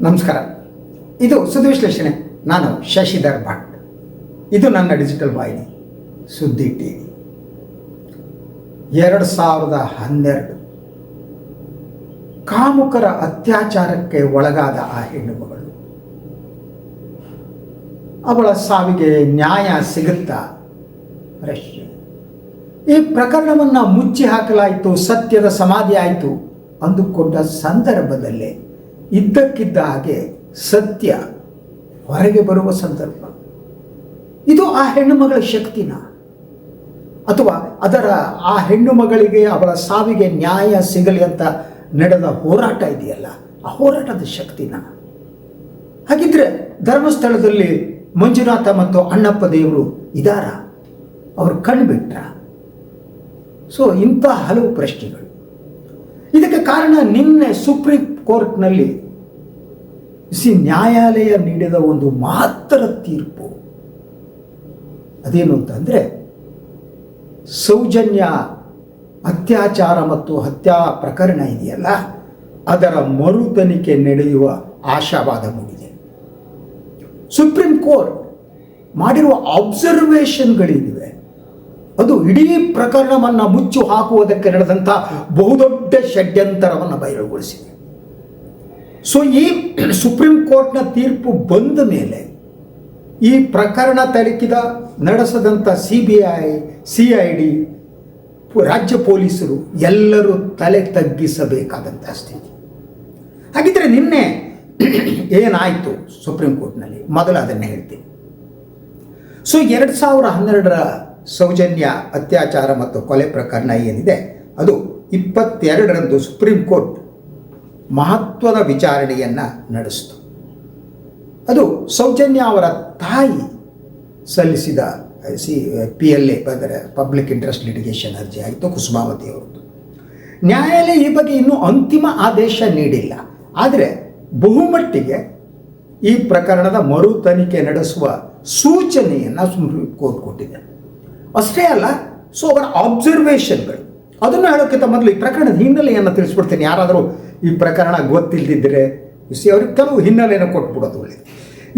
ನಮಸ್ಕಾರ. ಇದು ಸುದ್ದಿ ವಿಶ್ಲೇಷಣೆ. ನಾನು ಶಶಿಧರ್ ಭಟ್. ಇದು ನನ್ನ ಡಿಜಿಟಲ್ ವಾಹಿನಿ ಸುದ್ದಿ ಟಿವಿ. 2012 ಕಾಮುಕರ ಅತ್ಯಾಚಾರಕ್ಕೆ ಒಳಗಾದ ಆ ಹೆಣ್ಣು ಮಗಳು, ಅವಳ ಸಾವಿಗೆ ನ್ಯಾಯ ಸಿಗುತ್ತಾ ಪ್ರಶ್ನೆ. ಈ ಪ್ರಕರಣವನ್ನು ಮುಚ್ಚಿ ಹಾಕಲಾಯಿತು, ಸತ್ಯದ ಸಮಾಧಿ ಆಯಿತು ಅಂದುಕೊಂಡ ಸಂದರ್ಭದಲ್ಲೇ ಇದ್ದಕ್ಕಿದ್ದ ಹಾಗೆ ಸತ್ಯ ಹೊರಗೆ ಬರುವ ಸಂದರ್ಭ. ಇದು ಆ ಹೆಣ್ಣು ಮಗಳ ಶಕ್ತಿನ, ಅಥವಾ ಆ ಹೆಣ್ಣು ಮಗಳಿಗೆ ಅವಳ ಸಾವಿಗೆ ನ್ಯಾಯ ಸಿಗಲಿ ಅಂತ ನಡೆದ ಹೋರಾಟ ಇದೆಯಲ್ಲ, ಆ ಹೋರಾಟದ ಶಕ್ತಿನ? ಹಾಗಿದ್ರೆ ಧರ್ಮಸ್ಥಳದಲ್ಲಿ ಮಂಜುನಾಥ ಮತ್ತು ಅಣ್ಣಪ್ಪ ದೇವರು ಇದ್ದಾರ? ಅವರು ಕಣ್ಬಿಟ್ರ? ಸೊ ಇಂಥ ಹಲವು ಪ್ರಶ್ನೆಗಳು. ಇದಕ್ಕೆ ಕಾರಣ ನಿನ್ನೆ ಸುಪ್ರೀಂ ಕೋರ್ಟ್ನಲ್ಲಿ ನ್ಯಾಯಾಲಯ ನೀಡಿದ ಒಂದು ಮಹತ್ತರ ತೀರ್ಪು. ಅದೇನು ಅಂತಂದರೆ, ಸೌಜನ್ಯ ಅತ್ಯಾಚಾರ ಮತ್ತು ಹತ್ಯಾ ಪ್ರಕರಣ ಇದೆಯಲ್ಲ, ಅದರ ಮರು ತನಿಖೆ ನಡೆಯುವ ಆಶಾವಾದ ಮೂಡಿದೆ. ಸುಪ್ರೀಂ ಕೋರ್ಟ್ ಮಾಡಿರುವ ಅಬ್ಸರ್ವೇಷನ್ಗಳಿವೆ, ಅದು ಇಡೀ ಪ್ರಕರಣವನ್ನು ಮುಚ್ಚು ಹಾಕುವುದಕ್ಕೆ ನಡೆದಂಥ ಬಹುದೊಡ್ಡ ಷಡ್ಯಂತರವನ್ನು ಬಯಲುಗೊಳಿಸಿದೆ. ಸೊ ಈ ಸುಪ್ರೀಂ ಕೋರ್ಟ್ನ ತೀರ್ಪು ಬಂದ ಮೇಲೆ ಈ ಪ್ರಕರಣ ತನಿಖೆ ನಡೆಸದಂಥ CID, ರಾಜ್ಯ ಪೊಲೀಸರು ಎಲ್ಲರೂ ತಲೆ ತಗ್ಗಿಸಬೇಕಾದಂಥ ಸ್ಥಿತಿ. ಹಾಗಿದ್ರೆ ನಿನ್ನೆ ಏನಾಯಿತು ಸುಪ್ರೀಂ ಕೋರ್ಟ್ನಲ್ಲಿ? ಮೊದಲು ಅದನ್ನೇ ಹೇಳ್ತೀನಿ. ಸೊ 2012 ಸೌಜನ್ಯ ಅತ್ಯಾಚಾರ ಮತ್ತು ಕೊಲೆ ಪ್ರಕರಣ ಏನಿದೆ, ಅದು 22ರಂದು ಸುಪ್ರೀಂ ಕೋರ್ಟ್ ಮಹತ್ವದ ವಿಚಾರಣೆಯನ್ನು ನಡೆಸಿತು. ಅದು ಸೌಜನ್ಯ ಅವರ ತಾಯಿ ಸಲ್ಲಿಸಿದ PLA ಅಂದರೆ ಪಬ್ಲಿಕ್ ಇಂಟ್ರೆಸ್ಟ್ ಲಿಟಿಗೇಷನ್ ಅರ್ಜಿ ಆಯಿತು, ಕುಸುಮಾವತಿ ಅವರದ್ದು. ನ್ಯಾಯಾಲಯ ಈ ಬಗ್ಗೆ ಇನ್ನೂ ಅಂತಿಮ ಆದೇಶ ನೀಡಿಲ್ಲ, ಆದರೆ ಬಹುಮಟ್ಟಿಗೆ ಈ ಪ್ರಕರಣದ ಮರು ತನಿಖೆ ನಡೆಸುವ ಸೂಚನೆಯನ್ನು ಸುಪ್ರೀಂ ಕೋರ್ಟ್ ಕೊಟ್ಟಿದೆ. ಅಷ್ಟೇ ಅಲ್ಲ, ಸೊ ಅವರ ಅಬ್ಸರ್ವೇಷನ್ಗಳು, ಅದನ್ನು ಹೇಳೋಕ್ಕಿಂತ ಮೊದಲು ಈ ಪ್ರಕರಣದ ಹಿನ್ನೆಲೆಯನ್ನು ತಿಳಿಸ್ಬಿಡ್ತೀನಿ. ಯಾರಾದರೂ ಈ ಪ್ರಕರಣ ಗೊತ್ತಿಲ್ಲದಿದ್ದರೆ ಅವ್ರಿಗೆ ಕೆಲವು ಹಿನ್ನೆಲೆಯನ್ನು ಕೊಟ್ಬಿಡೋದು ಒಳ್ಳೆಯದು.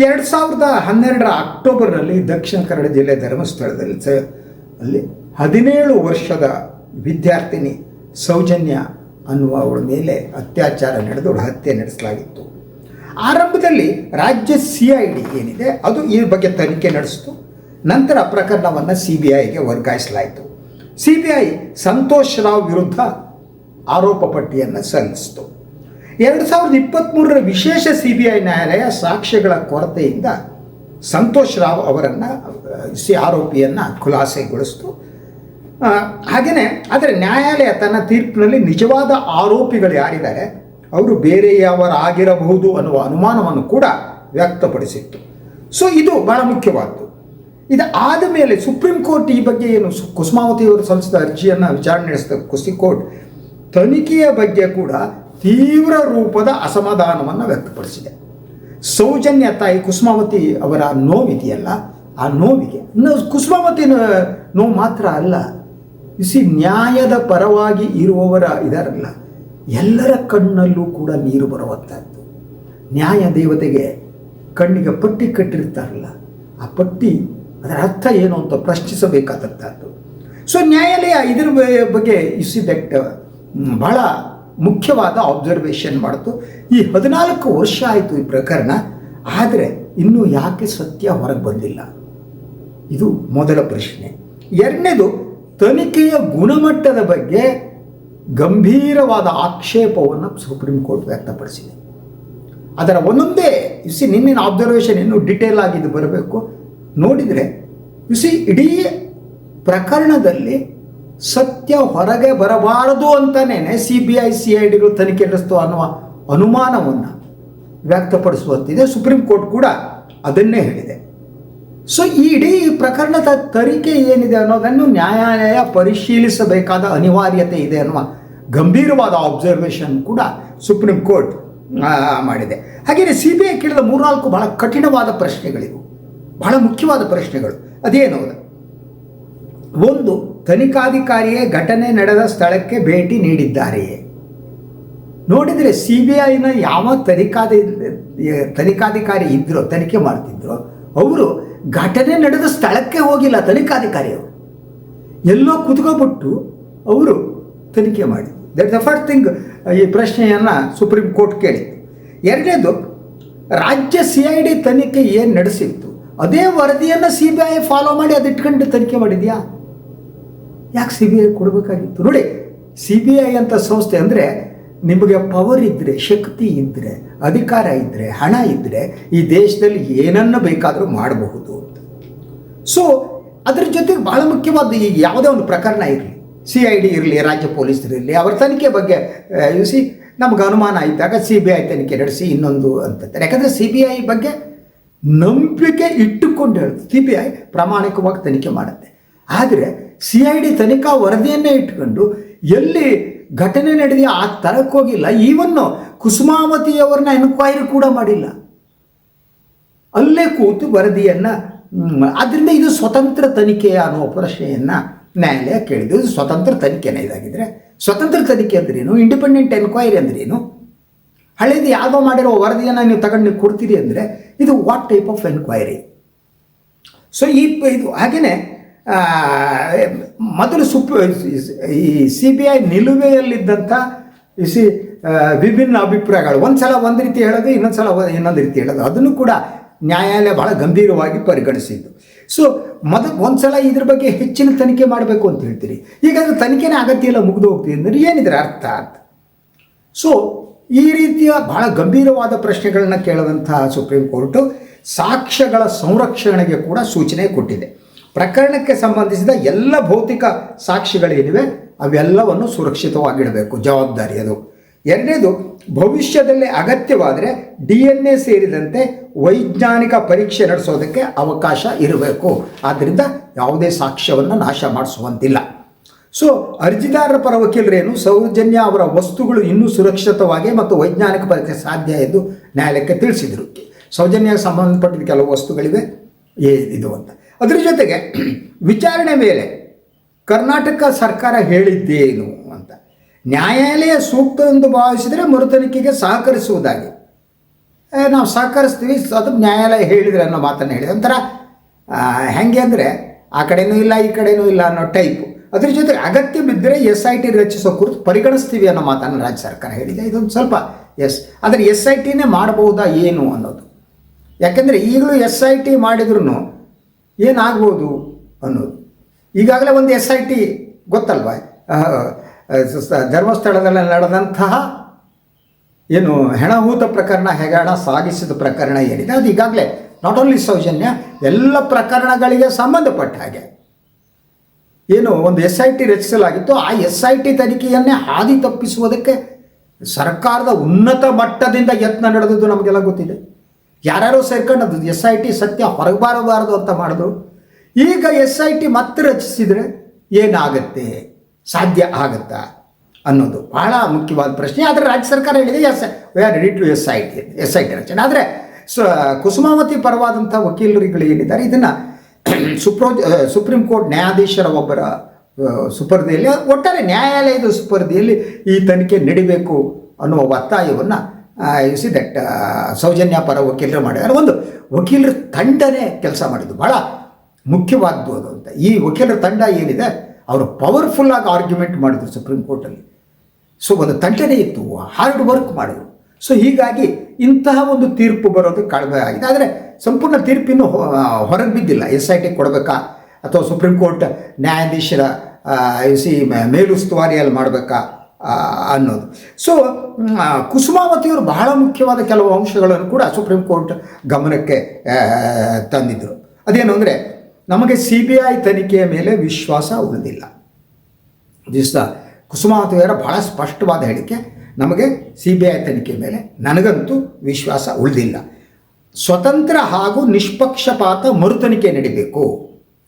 2012 ಅಕ್ಟೋಬರ್ನಲ್ಲಿ ದಕ್ಷಿಣ ಕನ್ನಡ ಜಿಲ್ಲೆ ಧರ್ಮಸ್ಥಳದಲ್ಲಿ ಅಲ್ಲಿ 17 ವರ್ಷದ ವಿದ್ಯಾರ್ಥಿನಿ ಸೌಜನ್ಯ ಅನ್ನುವವಳ ಮೇಲೆ ಅತ್ಯಾಚಾರ ನಡೆದು ಹತ್ಯೆ ನಡೆಸಲಾಗಿತ್ತು. ಆರಂಭದಲ್ಲಿ ರಾಜ್ಯ CID ಏನಿದೆ ಅದು ಈ ಬಗ್ಗೆ ತನಿಖೆ ನಡೆಸಿತು. ನಂತರ ಪ್ರಕರಣವನ್ನು CBIಗೆ ವರ್ಗಾಯಿಸಲಾಯಿತು. CBI ಸಂತೋಷ್ ರಾವ್ ವಿರುದ್ಧ ಆರೋಪ ಪಟ್ಟಿಯನ್ನು ಸಲ್ಲಿಸಿತು. 2023 ವಿಶೇಷ CBI ನ್ಯಾಯಾಲಯ ಸಾಕ್ಷ್ಯಗಳ ಕೊರತೆಯಿಂದ ಸಂತೋಷ್ ರಾವ್ ಅವರನ್ನು ಆರೋಪಿಯನ್ನು ಖುಲಾಸೆಗೊಳಿಸಿತು. ಹಾಗೆಯೇ ಆದರೆ ನ್ಯಾಯಾಲಯ ತನ್ನ ತೀರ್ಪಿನಲ್ಲಿ ನಿಜವಾದ ಆರೋಪಿಗಳು ಯಾರಿದ್ದಾರೆ ಅವರು ಬೇರೆಯವರಾಗಿರಬಹುದು ಅನ್ನುವ ಅನುಮಾನವನ್ನು ಕೂಡ ವ್ಯಕ್ತಪಡಿಸಿತ್ತು. ಸೊ ಇದು ಬಹಳ ಮುಖ್ಯವಾದ್ದು. ಇದು ಆದ ಮೇಲೆ ಸುಪ್ರೀಂ ಕೋರ್ಟ್ ಈ ಬಗ್ಗೆ ಏನು ಕುಸುಮಾವತಿಯವರು ಸಲ್ಲಿಸಿದ ಅರ್ಜಿಯನ್ನು ವಿಚಾರಣೆ ನಡೆಸಿದ ಕೋರ್ಟ್ ತನಿಖೆಯ ಬಗ್ಗೆ ಕೂಡ ತೀವ್ರ ರೂಪದ ಅಸಮಾಧಾನವನ್ನು ವ್ಯಕ್ತಪಡಿಸಿದೆ. ಸೌಜನ್ಯ ತಾಯಿ ಕುಸುಮಾವತಿ ಅವರ ನೋವಿದೆಯಲ್ಲ, ಆ ನೋವಿಗೆ ಕುಸುಮಾವತಿ ನೋವು ಮಾತ್ರ ಅಲ್ಲ, ನ್ಯಾಯದ ಪರವಾಗಿ ಇರುವವರ ಇದಾರಲ್ಲ, ಎಲ್ಲರ ಕಣ್ಣಲ್ಲೂ ಕೂಡ ನೀರು ಬರುವಂಥದ್ದು. ನ್ಯಾಯ ದೇವತೆಗೆ ಕಣ್ಣಿಗೆ ಪಟ್ಟಿ ಕಟ್ಟಿರ್ತಾರಲ್ಲ, ಆ ಪಟ್ಟಿ ಅದರ ಅರ್ಥ ಏನು ಅಂತ ಪ್ರಶ್ನಿಸಬೇಕಾದಂಥದ್ದು. ಸೊ ನ್ಯಾಯಾಲಯ ಇದ್ರ ಬಗ್ಗೆ ದಟ್ ಬಹಳ ಮುಖ್ಯವಾದ ಅಬ್ಸರ್ವೇಷನ್ ಮಾಡಿತು. ಈ 14 ವರ್ಷ ಆಯಿತು ಈ ಪ್ರಕರಣ, ಆದರೆ ಇನ್ನೂ ಯಾಕೆ ಸತ್ಯ ಹೊರಗೆ ಬಂದಿಲ್ಲ? ಇದು ಮೊದಲ ಪ್ರಶ್ನೆ. ಎರಡನೇದು, ತನಿಖೆಯ ಗುಣಮಟ್ಟದ ಬಗ್ಗೆ ಗಂಭೀರವಾದ ಆಕ್ಷೇಪವನ್ನು ಸುಪ್ರೀಂ ಕೋರ್ಟ್ ವ್ಯಕ್ತಪಡಿಸಿದೆ. ಅದರ ಒಂದೊಂದೇ ನಿನ್ನಿನ ಅಬ್ಸರ್ವೇಷನ್ ಇನ್ನೂ ಡಿಟೇಲ್ ಆಗಿದ್ದು ಬರಬೇಕು. ನೋಡಿದರೆ ಇಡೀ ಪ್ರಕರಣದಲ್ಲಿ ಸತ್ಯ ಹೊರಗೆ ಬರಬಾರದು ಅಂತಲೇ CBI CIDಗಳು ತನಿಖೆ ನಡೆಸ್ತು ಅನ್ನುವ ಅನುಮಾನವನ್ನು ವ್ಯಕ್ತಪಡಿಸುವಂತಿದೆ. ಸುಪ್ರೀಂ ಕೋರ್ಟ್ ಕೂಡ ಅದನ್ನೇ ಹೇಳಿದೆ. ಸೊ ಈ ಇಡೀ ಪ್ರಕರಣದ ತನಿಖೆ ಏನಿದೆ ಅನ್ನೋದನ್ನು ನ್ಯಾಯಾಲಯ ಪರಿಶೀಲಿಸಬೇಕಾದ ಅನಿವಾರ್ಯತೆ ಇದೆ ಅನ್ನುವ ಗಂಭೀರವಾದ ಅಬ್ಸರ್ವೇಷನ್ ಕೂಡ ಸುಪ್ರೀಂ ಕೋರ್ಟ್ ಮಾಡಿದೆ. ಹಾಗೆಯೇ CBI ಕೇಳಿದ 3-4 ಬಹಳ ಕಠಿಣವಾದ ಪ್ರಶ್ನೆಗಳಿವು, ಬಹಳ ಮುಖ್ಯವಾದ ಪ್ರಶ್ನೆಗಳು. ಅದೇನು? ಒಂದು, ತನಿಖಾಧಿಕಾರಿಯೇ ಘಟನೆ ನಡೆದ ಸ್ಥಳಕ್ಕೆ ಭೇಟಿ ನೀಡಿದ್ದಾರೆಯೇ? ನೋಡಿದರೆ ಸಿ ಬಿ ಐನ ಯಾವ ತನಿಖಾಧಿಕಾರಿ ಇದ್ರೋ, ತನಿಖೆ ಮಾಡ್ತಿದ್ರು, ಅವರು ಘಟನೆ ನಡೆದ ಸ್ಥಳಕ್ಕೆ ಹೋಗಿಲ್ಲ. ತನಿಖಾಧಿಕಾರಿಯವರು ಎಲ್ಲೋ ಕುತ್ಕೊಬಿಟ್ಟು ಅವರು ತನಿಖೆ ಮಾಡಿದ್ರು. ದಟ್ ದ ಫಸ್ಟ್ ಥಿಂಗ್ ಈ ಪ್ರಶ್ನೆಯನ್ನು ಸುಪ್ರೀಂ ಕೋರ್ಟ್ ಕೇಳಿತ್ತು. ಎರಡನೇದು, ರಾಜ್ಯ CID ತನಿಖೆ ಏನು ನಡೆಸಿತ್ತು ಅದೇ ವರದಿಯನ್ನು CBI ಫಾಲೋ ಮಾಡಿ ಅದು ಇಟ್ಕೊಂಡು ತನಿಖೆ ಮಾಡಿದ್ಯಾ? ಯಾಕೆ CBI ಕೊಡಬೇಕಾಗಿತ್ತು? ನೋಡಿ, CBI ಅಂತ ಸಂಸ್ಥೆ ಅಂದರೆ ನಿಮಗೆ ಪವರ್ ಇದ್ದರೆ, ಶಕ್ತಿ ಇದ್ದರೆ, ಅಧಿಕಾರ ಇದ್ದರೆ, ಹಣ ಇದ್ದರೆ ಈ ದೇಶದಲ್ಲಿ ಏನನ್ನು ಬೇಕಾದರೂ ಮಾಡಬಹುದು ಅಂತ. ಸೊ ಅದ್ರ ಜೊತೆಗೆ ಭಾಳ ಮುಖ್ಯವಾದ ಈಗ ಯಾವುದೇ ಒಂದು ಪ್ರಕರಣ ಇರಲಿ, CID ಇರಲಿ, ರಾಜ್ಯ ಪೊಲೀಸರಿರಲಿ, ಅವರ ತನಿಖೆ ಬಗ್ಗೆ ನಮ್ಗೆ ಅನುಮಾನ ಇದ್ದಾಗ CBI ತನಿಖೆ ನಡೆಸಿ ಇನ್ನೊಂದು ಅಂತಾರೆ. ಯಾಕಂದರೆ CBI ಬಗ್ಗೆ ನಂಬಿಕೆ ಇಟ್ಟುಕೊಂಡು ಹೇಳುತ್ತೆ. CBI ಪ್ರಾಮಾಣಿಕವಾಗಿ ತನಿಖೆ ಮಾಡುತ್ತೆ. ಆದರೆ CID ತನಿಖಾ ವರದಿಯನ್ನೇ ಇಟ್ಕೊಂಡು ಎಲ್ಲಿ ಘಟನೆ ನಡೆದಿದೆ ಆ ಥರಕ್ಕೆ ಹೋಗಿಲ್ಲ. ಈವನ್ನು ಕುಸುಮಾವತಿಯವರನ್ನ ಎನ್ಕ್ವೈರಿ ಕೂಡ ಮಾಡಿಲ್ಲ, ಅಲ್ಲೇ ಕೂತು ವರದಿಯನ್ನು. ಆದ್ದರಿಂದ ಇದು ಸ್ವತಂತ್ರ ತನಿಖೆ ಅನ್ನೋ ಪ್ರಶ್ನೆಯನ್ನು ನ್ಯಾಯಾಲಯ ಕೇಳಿದ್ದು. ಇದು ಸ್ವತಂತ್ರ ತನಿಖೆನೇ. ಇದಾಗಿದ್ದರೆ ಸ್ವತಂತ್ರ ತನಿಖೆ ಅಂದ್ರೇನು, ಇಂಡಿಪೆಂಡೆಂಟ್ ಎನ್ಕ್ವೈರಿ ಅಂದ್ರೇನು? ಹಳೇದು ಯಾವುದೋ ಮಾಡಿರೋ ವರದಿಯನ್ನು ನೀವು ತಗೊಂಡು ನೀವು ಕೊಡ್ತೀರಿ ಅಂದರೆ ಇದು what type of enquiry? So ಇದು ಹಾಗೆಯೇ ಮೊದಲು ಈ CBI ನಿಲುವೆಯಲ್ಲಿದ್ದಂಥ ವಿಭಿನ್ನ ಅಭಿಪ್ರಾಯಗಳು, ಒಂದು ಸಲ ಒಂದು ರೀತಿ ಹೇಳೋದು, ಇನ್ನೊಂದು ಸಲ ಇನ್ನೊಂದು ರೀತಿ ಹೇಳೋದು, ಅದನ್ನು ಕೂಡ ನ್ಯಾಯಾಲಯ ಭಾಳ ಗಂಭೀರವಾಗಿ ಪರಿಗಣಿಸಿದ್ದು. ಸೊ ಒಂದು ಸಲ ಇದ್ರ ಬಗ್ಗೆ ಹೆಚ್ಚಿನ ತನಿಖೆ ಮಾಡಬೇಕು ಅಂತ ಹೇಳ್ತೀರಿ, ಈಗ ಅದು ತನಿಖೆನೇ ಅಗತ್ಯ ಇಲ್ಲ, ಮುಗಿದು ಹೋಗ್ತೀವಿ ಅಂದರೆ ಏನಿದ್ರೆ ಅರ್ಥ ಅಂತ. ಸೊ ಈ ರೀತಿಯ ಬಹಳ ಗಂಭೀರವಾದ ಪ್ರಶ್ನೆಗಳನ್ನ ಕೇಳಿದಂತಹ ಸುಪ್ರೀಂ ಕೋರ್ಟು ಸಾಕ್ಷ್ಯಗಳ ಸಂರಕ್ಷಣೆಗೆ ಕೂಡ ಸೂಚನೆ ಕೊಟ್ಟಿದೆ. ಪ್ರಕರಣಕ್ಕೆ ಸಂಬಂಧಿಸಿದ ಎಲ್ಲ ಭೌತಿಕ ಸಾಕ್ಷಿಗಳೇನಿವೆ ಅವೆಲ್ಲವನ್ನು ಸುರಕ್ಷಿತವಾಗಿಡಬೇಕು, ಜವಾಬ್ದಾರಿ ಅದು. ಎರಡನೇದು, ಭವಿಷ್ಯದಲ್ಲಿ ಅಗತ್ಯವಾದರೆ DNA ಸೇರಿದಂತೆ ವೈಜ್ಞಾನಿಕ ಪರೀಕ್ಷೆ ನಡೆಸೋದಕ್ಕೆ ಅವಕಾಶ ಇರಬೇಕು. ಆದ್ದರಿಂದ ಯಾವುದೇ ಸಾಕ್ಷ್ಯವನ್ನು ನಾಶ ಮಾಡಿಸುವಂತಿಲ್ಲ. ಸೊ ಅರ್ಜಿದಾರರ ಪರ ವಕೀಲರೇನು, ಸೌಜನ್ಯ ಅವರ ವಸ್ತುಗಳು ಇನ್ನೂ ಸುರಕ್ಷಿತವಾಗಿ ಮತ್ತು ವೈಜ್ಞಾನಿಕ ಪರೀಕ್ಷೆ ಸಾಧ್ಯ ಎಂದು ನ್ಯಾಯಾಲಯಕ್ಕೆ ತಿಳಿಸಿದರು. ಸೌಜನ್ಯಕ್ಕೆ ಸಂಬಂಧಪಟ್ಟಿದ್ದ ಕೆಲವು ವಸ್ತುಗಳಿವೆ ಇದು ಅಂತ. ಅದರ ಜೊತೆಗೆ ವಿಚಾರಣೆ ಮೇಲೆ ಕರ್ನಾಟಕ ಸರ್ಕಾರ ಹೇಳಿದ್ದೇನು ಅಂತ, ನ್ಯಾಯಾಲಯ ಸೂಕ್ತ ಎಂದು ಭಾವಿಸಿದರೆ ಮರುತನಿಖೆಗೆ ಸಹಕರಿಸುವುದಾಗಿ ನಾವು ಸಹಕರಿಸ್ತೀವಿ, ಅದು ನ್ಯಾಯಾಲಯ ಹೇಳಿದರೆ ಅನ್ನೋ ಮಾತನ್ನು ಹೇಳಿದೆ. ಒಂಥರ ಹೆಂಗೆ ಅಂದರೆ ಆ ಕಡೆನೂ ಇಲ್ಲ ಈ ಕಡೆನೂ ಇಲ್ಲ ಅನ್ನೋ ಟೈಪು. ಅದ್ರ ಜೊತೆಗೆ ಅಗತ್ಯ ಬಿದ್ದರೆ SIT ರಚಿಸೋ ಕುರಿತು ಪರಿಗಣಿಸ್ತೀವಿ ಅನ್ನೋ ಮಾತನ್ನು ರಾಜ್ಯ ಸರ್ಕಾರ ಹೇಳಿದೆ. ಇದೊಂದು ಸ್ವಲ್ಪ ಆದರೆ SITನೇ ಮಾಡಬಹುದಾ ಏನು ಅನ್ನೋದು. ಯಾಕೆಂದರೆ ಈಗಲೂ SIT ಮಾಡಿದ್ರೂ ಏನಾಗ್ಬೋದು ಅನ್ನೋದು. ಈಗಾಗಲೇ ಒಂದು SIT ಗೊತ್ತಲ್ವ, ಧರ್ಮಸ್ಥಳದಲ್ಲಿ ನಡೆದಂತಹ ಏನು ಹೆಣಹೂತ ಪ್ರಕರಣ, ಹೆಗಣ ಸಾಗಿಸಿದ ಪ್ರಕರಣ ಏನಿದೆ ಅದು ಈಗಾಗಲೇ ನಾಟ್ ಓನ್ಲಿ ಸೌಜನ್ಯ, ಎಲ್ಲ ಪ್ರಕರಣಗಳಿಗೆ ಸಂಬಂಧಪಟ್ಟ ಹಾಗೆ ಏನು ಒಂದು SIT ರಚಿಸಲಾಗಿತ್ತು. ಆ SIT ತನಿಖೆಯನ್ನೇ ಹಾದಿ ತಪ್ಪಿಸುವುದಕ್ಕೆ ಸರ್ಕಾರದ ಉನ್ನತ ಮಟ್ಟದಿಂದ ಯತ್ನ ನಡೆದದ್ದು ನಮಗೆಲ್ಲ ಗೊತ್ತಿದೆ. ಯಾರ್ಯಾರೋ ಸೇರ್ಕೊಂಡು ಅದು SIT ಸತ್ಯ ಹೊರಗೆ ಬರಬಾರದು ಅಂತ ಮಾಡಿದ್ರು. ಈಗ SIT ಮತ್ತೆ ರಚಿಸಿದರೆ ಏನಾಗತ್ತೆ, ಸಾಧ್ಯ ಆಗತ್ತಾ ಅನ್ನೋದು ಬಹಳ ಮುಖ್ಯವಾದ ಪ್ರಶ್ನೆ. ಆದರೆ ರಾಜ್ಯ ಸರ್ಕಾರ ಹೇಳಿದೆ we are ready to SIT ರಚನೆ. ಆದರೆ ಕುಸುಮಾವತಿ ಪರವಾದಂಥ ವಕೀಲರುಗಳು ಏನಿದ್ದಾರೆ ಇದನ್ನು ಸುಪ್ರೀಂ ಕೋರ್ಟ್ ನ್ಯಾಯಾಧೀಶರ ಒಬ್ಬರ ಸುಪರ್ದಿಯಲ್ಲಿ, ಒಟ್ಟಾರೆ ನ್ಯಾಯಾಲಯದ ಸುಪರ್ದಿಯಲ್ಲಿ ಈ ತನಿಖೆ ನಡಿಬೇಕು ಅನ್ನುವ ಒತ್ತಾಯವನ್ನು ದಟ್ ಸೌಜನ್ಯ ಪರ ವಕೀಲರು ಮಾಡಿದ್ದಾರೆ. ಒಂದು ವಕೀಲರ ತಂಡನೇ ಕೆಲಸ ಮಾಡಿದ್ದು, ಬಹಳ ಮುಖ್ಯವಾದ್ದು ಅದು ಅಂತ. ಈ ವಕೀಲರ ತಂಡ ಏನಿದೆ ಅವರು ಪವರ್ಫುಲ್ಲಾಗಿ ಆರ್ಗ್ಯುಮೆಂಟ್ ಮಾಡಿದ್ರು ಸುಪ್ರೀಂ ಕೋರ್ಟಲ್ಲಿ. ಸೊ ಒಂದು ತಂಡನೇ ಇತ್ತು, ಹಾರ್ಡ್ ವರ್ಕ್ ಮಾಡಿದ್ರು. ಸೊ ಹೀಗಾಗಿ ಇಂತಹ ಒಂದು ತೀರ್ಪು ಬರೋದು ಕಡಿಮೆ ಆಗಿದೆ. ಆದರೆ ಸಂಪೂರ್ಣ ತೀರ್ಪಿನ್ನು ಹೊರಗೆ ಬಿದ್ದಿಲ್ಲ. SIT ಕೊಡಬೇಕಾ ಅಥವಾ ಸುಪ್ರೀಂ ಕೋರ್ಟ್ ನ್ಯಾಯಾಧೀಶರ ಮೇಲುಸ್ತುವಾರಿಯಲ್ಲಿ ಮಾಡಬೇಕಾ ಅನ್ನೋದು. ಸೊ ಕುಸುಮಾವತಿಯವರು ಬಹಳ ಮುಖ್ಯವಾದ ಕೆಲವು ಅಂಶಗಳನ್ನು ಕೂಡ ಸುಪ್ರೀಂ ಕೋರ್ಟ್ ಗಮನಕ್ಕೆ ತಂದಿದ್ದರು. ಅದೇನು ಅಂದರೆ, ನಮಗೆ CBI ತನಿಖೆಯ ಮೇಲೆ ವಿಶ್ವಾಸ ಉಳಿದಿಲ್ಲ. ಕುಸುಮಾವತಿಯವರ ಬಹಳ ಸ್ಪಷ್ಟವಾದ ಹೇಳಿಕೆ, ನಮಗೆ CBI ತನಿಖೆ ಮೇಲೆ ನನಗಂತೂ ವಿಶ್ವಾಸ ಉಳಿದಿಲ್ಲ. ಸ್ವತಂತ್ರ ಹಾಗೂ ನಿಷ್ಪಕ್ಷಪಾತ ಮರುತನಿಖೆ ನಡೀಬೇಕು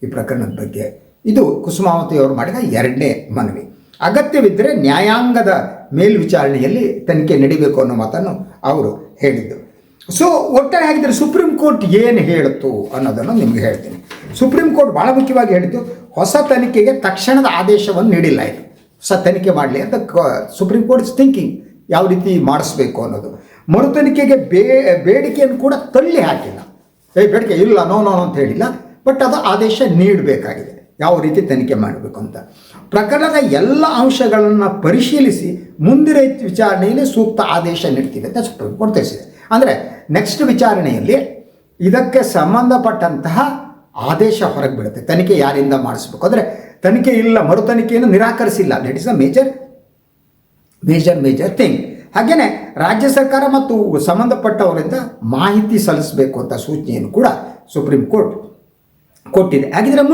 ಈ ಪ್ರಕರಣದ ಬಗ್ಗೆ. ಇದು ಕುಸುಮಾವತಿಯವರು ಮಾಡಿದ ಎರಡನೇ ಮನವಿ. ಅಗತ್ಯವಿದ್ದರೆ ನ್ಯಾಯಾಂಗದ ಮೇಲ್ವಿಚಾರಣೆಯಲ್ಲಿ ತನಿಖೆ ನಡೀಬೇಕು ಅನ್ನೋ ಮಾತನ್ನು ಅವರು ಹೇಳಿದ್ದು. ಸೊ ಒಟ್ಟಾರೆ ಹಾಗಿದ್ದರೆ ಸುಪ್ರೀಂ ಕೋರ್ಟ್ ಏನು ಹೇಳಿತು ಅನ್ನೋದನ್ನು ನಿಮಗೆ ಹೇಳ್ತೀನಿ. ಸುಪ್ರೀಂ ಕೋರ್ಟ್ ಭಾಳ ಮುಖ್ಯವಾಗಿ ಹೇಳಿದ್ದು, ಹೊಸ ತನಿಖೆಗೆ ತಕ್ಷಣದ ಆದೇಶವನ್ನು ನೀಡಿಲ್ಲ. ಇದು ಹೊಸ ತನಿಖೆ ಮಾಡಲಿ ಅಂತ ಸುಪ್ರೀಂ ಕೋರ್ಟ್ ಇಸ್ ಥಿಂಕಿಂಗ್ ಯಾವ ರೀತಿ ಮಾಡಿಸ್ಬೇಕು ಅನ್ನೋದು. ಮರುತನಿಖೆಗೆ ಬೇಡಿಕೆಯನ್ನು ಕೂಡ ತಳ್ಳಿ ಹಾಕಿಲ್ಲ. ಬೇಡಿಕೆ ಇಲ್ಲ, ನೋ ಅಂತ ಹೇಳಿಲ್ಲ, ಬಟ್ ಅದು ಆದೇಶ ನೀಡಬೇಕಾಗಿದೆ ಯಾವ ರೀತಿ ತನಿಖೆ ಮಾಡಬೇಕು ಅಂತ. ಪ್ರಕರಣದ ಎಲ್ಲ ಅಂಶಗಳನ್ನು ಪರಿಶೀಲಿಸಿ ಮುಂದಿನ ವಿಚಾರಣೆಯಲ್ಲಿ ಸೂಕ್ತ ಆದೇಶ ನೀಡ್ತೀವಿ ಅಂತ ಸುಪ್ರೀಂ ಕೋರ್ಟ್ ತಿಳಿಸಿದೆ. ಅಂದರೆ ನೆಕ್ಸ್ಟ್ ವಿಚಾರಣೆಯಲ್ಲಿ ಇದಕ್ಕೆ ಸಂಬಂಧಪಟ್ಟಂತಹ ಆದೇಶ ಹೊರಗೆ ಬೀಳುತ್ತೆ. ತನಿಖೆ ಯಾರಿಂದ ಮಾಡಿಸ್ಬೇಕು ಅಂದರೆ ತನಿಖೆ ಇಲ್ಲ, ಮರು ತನಿಖೆಯನ್ನು ನಿರಾಕರಿಸಿಲ್ಲ. That is a major thing. ಹಾಗೆಯೇ ರಾಜ್ಯ ಸರ್ಕಾರ ಮತ್ತು ಸಂಬಂಧಪಟ್ಟವರಿಂದ ಮಾಹಿತಿ ಸಲ್ಲಿಸಬೇಕು ಅಂತ ಸೂಚನೆಯನ್ನು ಕೂಡ ಸುಪ್ರೀಂ ಕೋರ್ಟ್ ಕೊಟ್ಟಿದೆ. ಹಾಗಿದ್ರೆ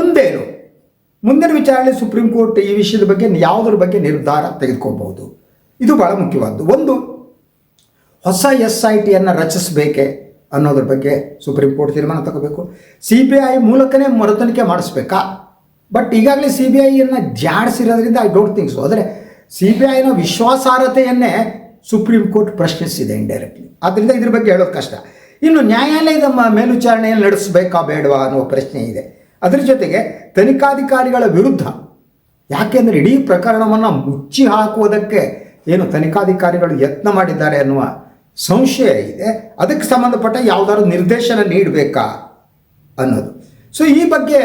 ಮುಂದಿನ ವಿಚಾರಣೆ ಸುಪ್ರೀಂ ಕೋರ್ಟ್ ಈ ವಿಷಯದ ಬಗ್ಗೆ ಯಾವುದ್ರ ಬಗ್ಗೆ ನಿರ್ಧಾರ ತೆಗೆದುಕೋಬಹುದು, ಇದು ಬಹಳ ಮುಖ್ಯವಾದ್ದು. ಒಂದು, ಹೊಸ SITಯನ್ನು ರಚಿಸಬೇಕೆ ಅನ್ನೋದ್ರ ಬಗ್ಗೆ ಸುಪ್ರೀಂ ಕೋರ್ಟ್ ತೀರ್ಮಾನ ತಗೋಬೇಕು. CBI ಮೂಲಕನೇ ಮರುತನಿಖೆ ಮಾಡಿಸ್ಬೇಕಾ? ಬಟ್ ಈಗಾಗಲೇ CBIಯನ್ನು ಜಾಡಿಸಿರೋದ್ರಿಂದ ಐ ಡೋಂಟ್ ಥಿಂಕ್ ಸೊ. ಆದರೆ CBIನ ವಿಶ್ವಾಸಾರ್ಹತೆಯನ್ನೇ ಸುಪ್ರೀಂ ಕೋರ್ಟ್ ಪ್ರಶ್ನಿಸಿದೆ ಇಂಡೈರೆಕ್ಟ್ಲಿ. ಆದ್ದರಿಂದ ಇದ್ರ ಬಗ್ಗೆ ಹೇಳೋದು ಕಷ್ಟ. ಇನ್ನು ನ್ಯಾಯಾಲಯದ ಮೇಲ್ವಿಚಾರಣೆಯನ್ನು ನಡೆಸಬೇಕಾ ಬೇಡವಾ ಅನ್ನುವ ಪ್ರಶ್ನೆ ಇದೆ. ಅದರ ಜೊತೆಗೆ ತನಿಖಾಧಿಕಾರಿಗಳ ವಿರುದ್ಧ, ಯಾಕೆಂದರೆ ಇಡೀ ಪ್ರಕರಣವನ್ನು ಮುಚ್ಚಿ ಹಾಕುವುದಕ್ಕೆ ಏನು ತನಿಖಾಧಿಕಾರಿಗಳು ಯತ್ನ ಮಾಡಿದ್ದಾರೆ ಅನ್ನುವ ಸಂಶಯ ಇದೆ. ಅದಕ್ಕೆ ಸಂಬಂಧಪಟ್ಟ ಯಾವುದಾದ್ರು ನಿರ್ದೇಶನ ನೀಡಬೇಕಾ ಅನ್ನೋದು. ಸೊ ಈ ಬಗ್ಗೆ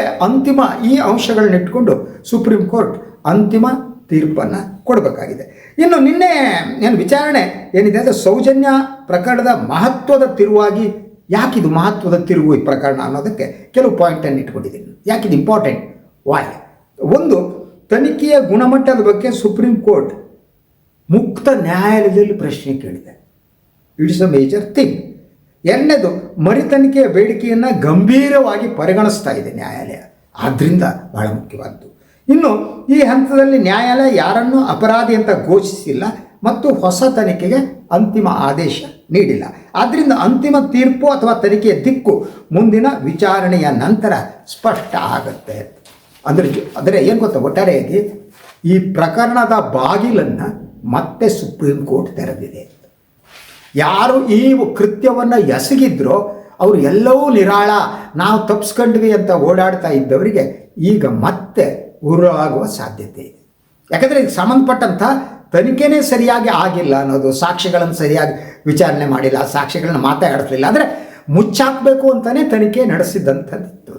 ಈ ಅಂಶಗಳನ್ನಿಟ್ಕೊಂಡು ಸುಪ್ರೀಂ ಕೋರ್ಟ್ ಅಂತಿಮ ತೀರ್ಪನ್ನು ಕೊಡಬೇಕಾಗಿದೆ. ಇನ್ನು ನಿನ್ನೆ ವಿಚಾರಣೆ ಏನಿದೆ ಅಂದರೆ ಸೌಜನ್ಯ ಪ್ರಕರಣದ ಮಹತ್ವದ ತಿರುವಾಗಿ, ಯಾಕಿದು ಮಹತ್ವದ ತಿರುವು ಈ ಪ್ರಕರಣ ಅನ್ನೋದಕ್ಕೆ ಕೆಲವು ಪಾಯಿಂಟನ್ನು ಇಟ್ಕೊಂಡಿದ್ದೀನಿ. ಯಾಕಿದು ಇಂಪಾರ್ಟೆಂಟ್, ವಾಯ್? ಒಂದು, ತನಿಖೆಯ ಗುಣಮಟ್ಟದ ಬಗ್ಗೆ ಸುಪ್ರೀಂ ಕೋರ್ಟ್ ಮುಕ್ತ ನ್ಯಾಯಾಲಯದಲ್ಲಿ ಪ್ರಶ್ನೆ ಕೇಳಿದೆ. It's a major thing. ಎರಡನೇದು, ಮರುತನಿಖೆಯ ಬೇಡಿಕೆಯನ್ನು ಗಂಭೀರವಾಗಿ ಪರಿಗಣಿಸ್ತಾ ಇದೆ ನ್ಯಾಯಾಲಯ. ಆದ್ದರಿಂದ ಬಹಳ ಮುಖ್ಯವಾದ್ದು. ಇನ್ನು ಈ ಹಂತದಲ್ಲಿ ನ್ಯಾಯಾಲಯ ಯಾರನ್ನೂ ಅಪರಾಧಿ ಅಂತ ಘೋಷಿಸಿಲ್ಲ ಮತ್ತು ಹೊಸ ತನಿಖೆಗೆ ಅಂತಿಮ ಆದೇಶ ನೀಡಿಲ್ಲ. ಆದ್ದರಿಂದ ಅಂತಿಮ ತೀರ್ಪು ಅಥವಾ ತನಿಖೆಯ ದಿಕ್ಕು ಮುಂದಿನ ವಿಚಾರಣೆಯ ನಂತರ ಸ್ಪಷ್ಟ ಆಗುತ್ತೆ. ಅಂದರೆ ಏನು ಗೊತ್ತಾ, ಒಟ್ಟಾರೆಯಾಗಿ ಈ ಪ್ರಕರಣದ ಬಾಗಿಲನ್ನು ಮತ್ತೆ ಸುಪ್ರೀಂ ಕೋರ್ಟ್ ತೆರೆದಿದೆ. ಯಾರು ಈ ಕೃತ್ಯವನ್ನು ಎಸಗಿದ್ರೋ ಅವರು ಎಲ್ಲವೂ ನಿರಾಳ, ನಾವು ತಪ್ಪಿಸ್ಕೊಂಡ್ವಿ ಅಂತ ಓಡಾಡ್ತಾ ಇದ್ದವರಿಗೆ ಈಗ ಮತ್ತೆ ಉರುಳಾಗುವ ಸಾಧ್ಯತೆ ಇದೆ. ಯಾಕಂದರೆ ಇದಕ್ಕೆ ಸಂಬಂಧಪಟ್ಟಂಥ ತನಿಖೆನೇ ಸರಿಯಾಗಿ ಆಗಿಲ್ಲ ಅನ್ನೋದು, ಸಾಕ್ಷಿಗಳನ್ನು ಸರಿಯಾಗಿ ವಿಚಾರಣೆ ಮಾಡಿಲ್ಲ, ಸಾಕ್ಷಿಗಳನ್ನು ಮಾತಾಡಿಸಲಿಲ್ಲ, ಅಂದರೆ ಮುಚ್ಚಾಕಬೇಕು ಅಂತಲೇ ತನಿಖೆ ನಡೆಸಿದ್ದಂಥದ್ದು.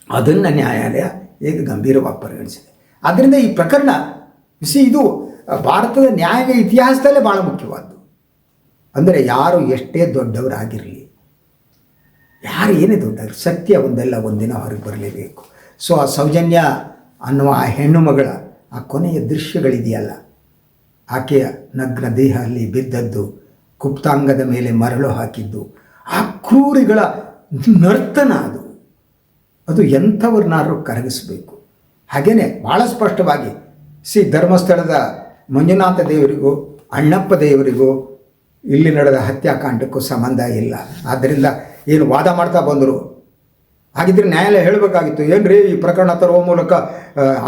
ಅದನ್ನು ನ್ಯಾಯಾಲಯ ಈಗ ಗಂಭೀರವಾಗಿ ಪರಿಗಣಿಸಿದೆ. ಆದ್ದರಿಂದ ಈ ಪ್ರಕರಣ ಇದು ಭಾರತದ ನ್ಯಾಯ ಇತಿಹಾಸದಲ್ಲೇ ಭಾಳ ಮುಖ್ಯವಾದ್ದು. ಅಂದರೆ ಯಾರು ಎಷ್ಟೇ ದೊಡ್ಡವರಾಗಿರಲಿ, ಯಾರು ಏನೇ ದೊಡ್ಡವರು, ಸತ್ಯ ಒಂದಿನ ಹೊರಗೆ ಬರಲೇಬೇಕು. ಸೊ ಆ ಸೌಜನ್ಯ ಅನ್ನುವ ಆ ಹೆಣ್ಣು ಮಗಳ ಆ ಕೊನೆಯ ದೃಶ್ಯಗಳಿದೆಯಲ್ಲ, ಆಕೆಯ ನಗ್ನ ದೇಹ ಅಲ್ಲಿ ಬಿದ್ದದ್ದು, ಕುಪ್ತಾಂಗದ ಮೇಲೆ ಮರಳು ಹಾಕಿದ್ದು, ಆ ಕ್ರೂರಿಗಳ ನರ್ತನ, ಅದು ಎಂಥವ್ರನ್ನಾರು ಕರಗಿಸಬೇಕು. ಹಾಗೆಯೇ ಭಾಳ ಸ್ಪಷ್ಟವಾಗಿ ಧರ್ಮಸ್ಥಳದ ಮಂಜುನಾಥ ದೇವರಿಗೂ ಅಣ್ಣಪ್ಪ ದೇವರಿಗೂ ಇಲ್ಲಿ ನಡೆದ ಹತ್ಯಾಕಾಂಡಕ್ಕೂ ಸಂಬಂಧ ಇಲ್ಲ. ಆದ್ದರಿಂದ ಏನು ವಾದ ಮಾಡ್ತಾ ಬಂದರು, ಹಾಗಿದ್ರೆ ನ್ಯಾಯಾಲಯ ಹೇಳಬೇಕಾಗಿತ್ತು, ಏನ್ರಿ ಈ ಪ್ರಕರಣ ತರುವ ಮೂಲಕ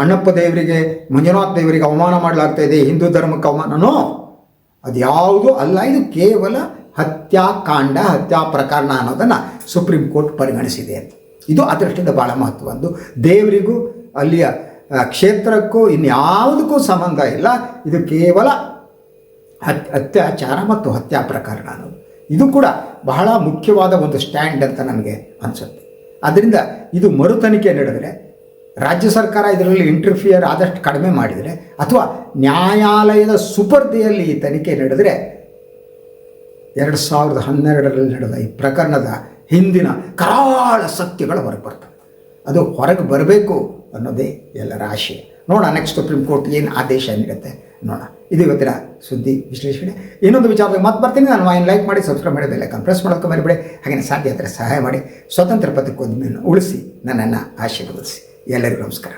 ಅಣ್ಣಪ್ಪ ದೇವರಿಗೆ ಮಂಜುನಾಥ ದೇವರಿಗೆ ಅವಮಾನ ಮಾಡಲಾಗ್ತಾ ಇದೆ, ಹಿಂದೂ ಧರ್ಮಕ್ಕೆ ಅವಮಾನನೋ? ಅದು ಯಾವುದೂ ಅಲ್ಲ, ಇದು ಕೇವಲ ಹತ್ಯಾಕಾಂಡ, ಹತ್ಯಾ ಪ್ರಕರಣ ಅನ್ನೋದನ್ನು ಸುಪ್ರೀಂ ಕೋರ್ಟ್ ಪರಿಗಣಿಸಿದೆ ಅಂತ. ಇದು ಆ ದೃಷ್ಟಿಯಿಂದ ಭಾಳ ಮಹತ್ವದ್ದು. ದೇವರಿಗೂ ಅಲ್ಲಿಯ ಕ್ಷೇತ್ರಕ್ಕೂ ಇನ್ಯಾವುದಕ್ಕೂ ಸಂಬಂಧ ಇಲ್ಲ. ಇದು ಕೇವಲ ಅತ್ಯಾಚಾರ ಮತ್ತು ಹತ್ಯಾ ಪ್ರಕರಣ ಅನ್ನೋದು, ಇದು ಕೂಡ ಬಹಳ ಮುಖ್ಯವಾದ ಒಂದು ಸ್ಟ್ಯಾಂಡ್ ಅಂತ ನನಗೆ ಅನಿಸುತ್ತೆ. ಆದ್ದರಿಂದ ಇದು ಮರು ತನಿಖೆ ನಡೆದರೆ, ರಾಜ್ಯ ಸರ್ಕಾರ ಇದರಲ್ಲಿ ಇಂಟರ್ಫಿಯರ್ ಆದಷ್ಟು ಕಡಿಮೆ ಮಾಡಿದರೆ, ಅಥವಾ ನ್ಯಾಯಾಲಯದ ಸುಪರ್ದಿಯಲ್ಲಿ ಈ ತನಿಖೆ ನಡೆದರೆ 2012ರಲ್ಲಿ ನಡೆದ ಈ ಪ್ರಕರಣದ ಹಿಂದಿನ ಕರಾಳ ಸತ್ಯಗಳು ಹೊರಗೆ ಬರ್ತವೆ. ಅದು ಹೊರಗೆ ಬರಬೇಕು ಅನ್ನೋದೇ ಎಲ್ಲರ ಆಶಯ. ನೋಡೋಣ ನೆಕ್ಸ್ಟ್ ಸುಪ್ರೀಂ ಕೋರ್ಟ್ ಏನು ಆದೇಶ ನೀಡುತ್ತೆ ನೋಡೋಣ. ಇದು ಇವತ್ತಿನ ಸುದ್ದಿ ವಿಶ್ಲೇಷಣೆ. ಇನ್ನೊಂದು ವಿಚಾರದಲ್ಲಿ ಮತ್ತೆ ಬರ್ತೀನಿ. ನಾನು ಲೈಕ್ ಮಾಡಿ, ಸಬ್ಸ್ಕ್ರೈಬ್ ಮಾಡಿ, ಬೆಲ್ ಐಕಾನ್ ಪ್ರೆಸ್ ಮಾಡೋಕ್ಕೆ ಮರಿಬೇಡಿ. ಹಾಗೆಯೇ ಸಾಧ್ಯ ಆದರೆ ಸಹಾಯ ಮಾಡಿ. ಸ್ವತಂತ್ರ ಪತ್ರಿಕೋದ್ಯಮವನ್ನು ಉಳಿಸಿ, ನನ್ನನ್ನು ಆಶೀರ್ವದಿಸಿ. ಎಲ್ಲರಿಗೂ ನಮಸ್ಕಾರ.